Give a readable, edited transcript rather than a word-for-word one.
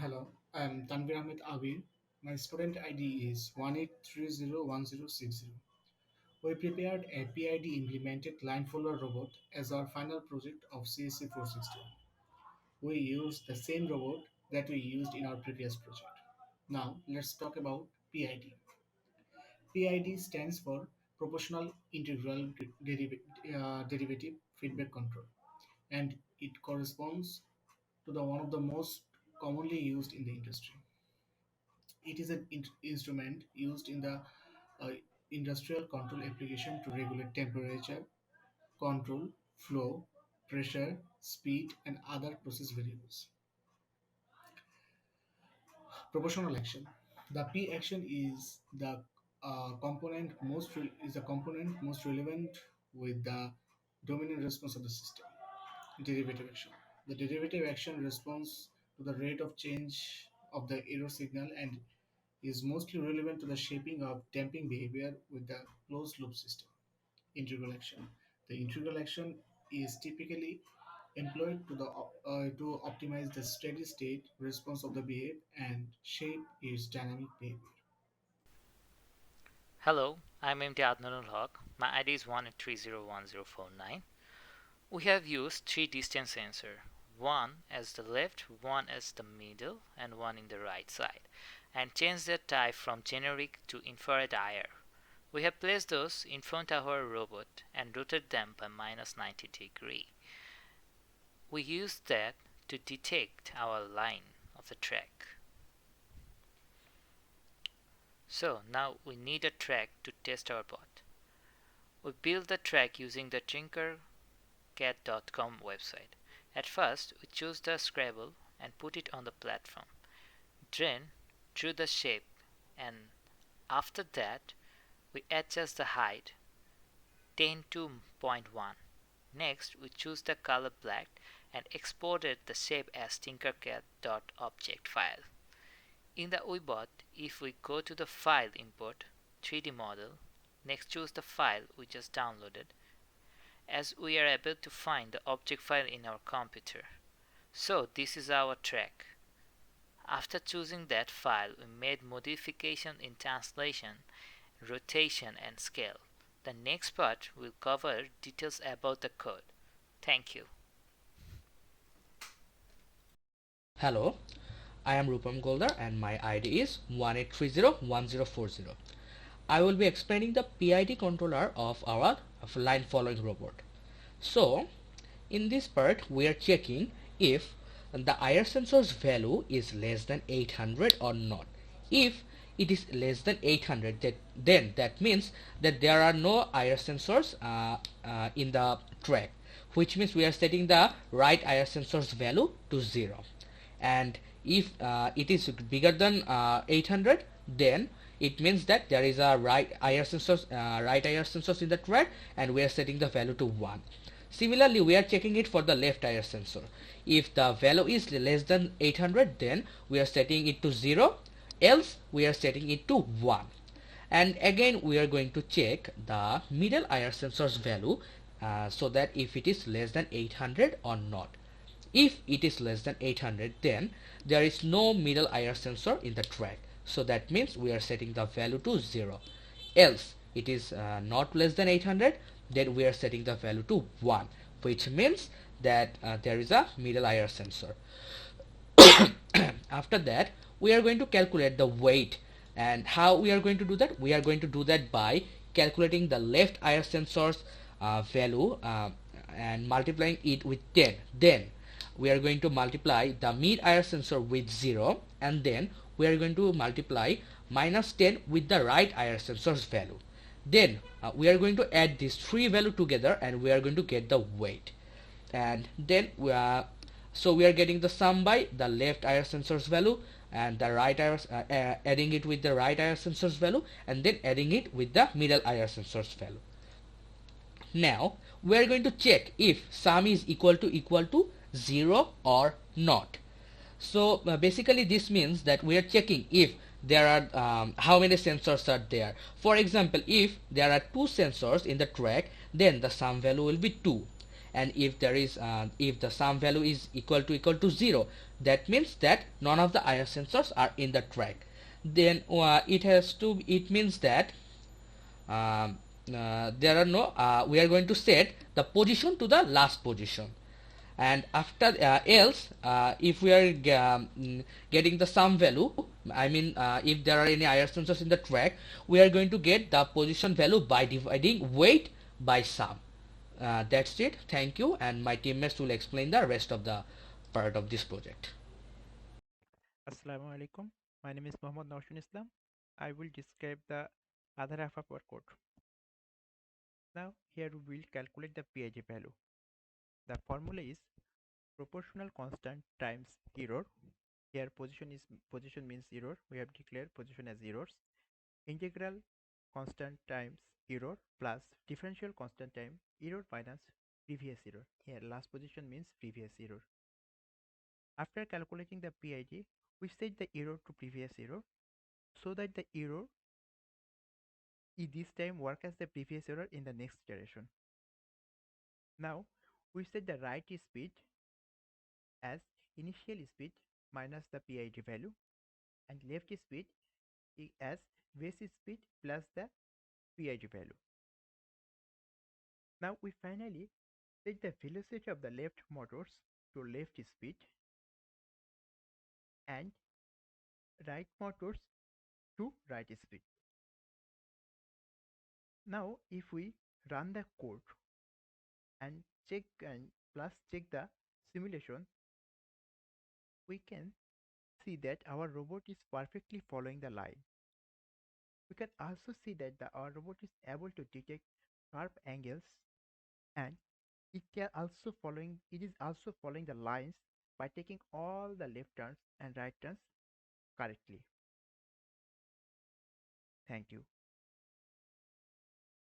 Hello, I'm Tanvir Ahmed ABIR. My student ID is 18301060. We prepared a PID implemented line follower robot as our final project of CSC 460. We used the same robot that we used in our previous project. Now let's talk about PID. PID stands for Proportional Integral Derivative Feedback Control, and it corresponds to the one of the most commonly used in the industry. It is an instrument used in the uh, industrial control application to regulate temperature, control, flow, pressure, speed, and other process variables. Proportional action. The P action is the component most relevant with the dominant response of the system. Derivative action. The derivative action responds to the rate of change of the error signal and is mostly relevant to the shaping of damping behavior with the closed loop system. Integral action. The integral action is typically employed to optimize the steady state response of the behavior and shape its dynamic behavior. Hello, I'm MD ADNANUL. My ID is 183010449. We have used three distance sensors, one as the left, one as the middle, and one in the right side, and changed their type from generic to infrared IR. We have placed those in front of our robot and rotated them by -90 degrees. We used that to detect our line of the track. So now we need a track to test our bot. We built the track using the tinkercad.com website. At first, we chose the Scrabble and put it on the platform. Then, drew the shape, and after that, we adjust the height 10 to 0.1. Next, we choose the color black and exported the shape as tinkercad.object file. In the Webot, if we go to the file import 3D model, next choose the file we just downloaded, as we are able to find the object file in our computer. So this is our track. After choosing that file, we made modification in translation, rotation and scale. The next part will cover details about the code. Thank you. Hello, I am RUPAM Golder and my ID is 18301040. I will be explaining the PID controller of our line following robot. So, in this part we are checking if the IR sensor's value is less than 800 or not. If it is less than 800, then that means that there are no IR sensors in the track, which means we are setting the right IR sensor's value to 0. And if it is bigger than 800, then it means that there is a right IR sensors in the track, and we are setting the value to 1. Similarly, we are checking it for the left IR sensor. If the value is less than 800, then we are setting it to 0, else we are setting it to 1. And again we are going to check the middle IR sensor's value, so that if it is less than 800 or not. If it is less than 800, then there is no middle IR sensor in the track, so that means we are setting the value to 0. Else it is not less than 800, then we are setting the value to 1, which means that there is a middle IR sensor. After that, we are going to calculate the weight. And how we are going to do that? We are going to do that by calculating the left IR sensor's value and multiplying it with 10. Then we are going to multiply the mid IR sensor with 0, and then we are going to multiply -10 with the right IR sensor's value. Then we are going to add these three values together, and we are going to get the weight. And then so we are getting the sum by the left IR sensor's value and the right IR, adding it with the right IR sensor's value, and then adding it with the middle IR sensor's value. Now we are going to check if sum is equal to 0 or not. So basically this means that we are checking if there are how many sensors are there. For example, if there are 2 sensors in the track, then the sum value will be 2. And if there is if the sum value is equal to 0, That means that none of the IR sensors are in the track. Then it means that um, there are no we are going to set the position to the last position, and after else if we are getting the sum value, I mean if there are any IR sensors in the track, we are going to get the position value by dividing weight by sum. That's it. Thank you, and my teammates will explain the rest of the part of this project. Assalamu alaikum. My name is Mohammad Naushin Islam. I will describe the other half of our code. Now here we will calculate the PIG value. The formula is proportional constant times error. Here position means error. We have declared position as errors. Integral constant times error plus differential constant time error minus previous error. Here last position means previous error. After calculating the PIG, we set the error to previous error so that the error this time work as the previous error in the next iteration. Now we set the write speed as initial speed minus the PID value and left speed as base speed plus the PID value. Now we finally set the velocity of the left motors to left speed and right motors to right speed. Now if we run the code and check the simulation, we can see that our robot is perfectly following the line. We can also see that our robot is able to detect sharp angles, and it is also following the lines by taking all the left turns and right turns correctly. Thank you.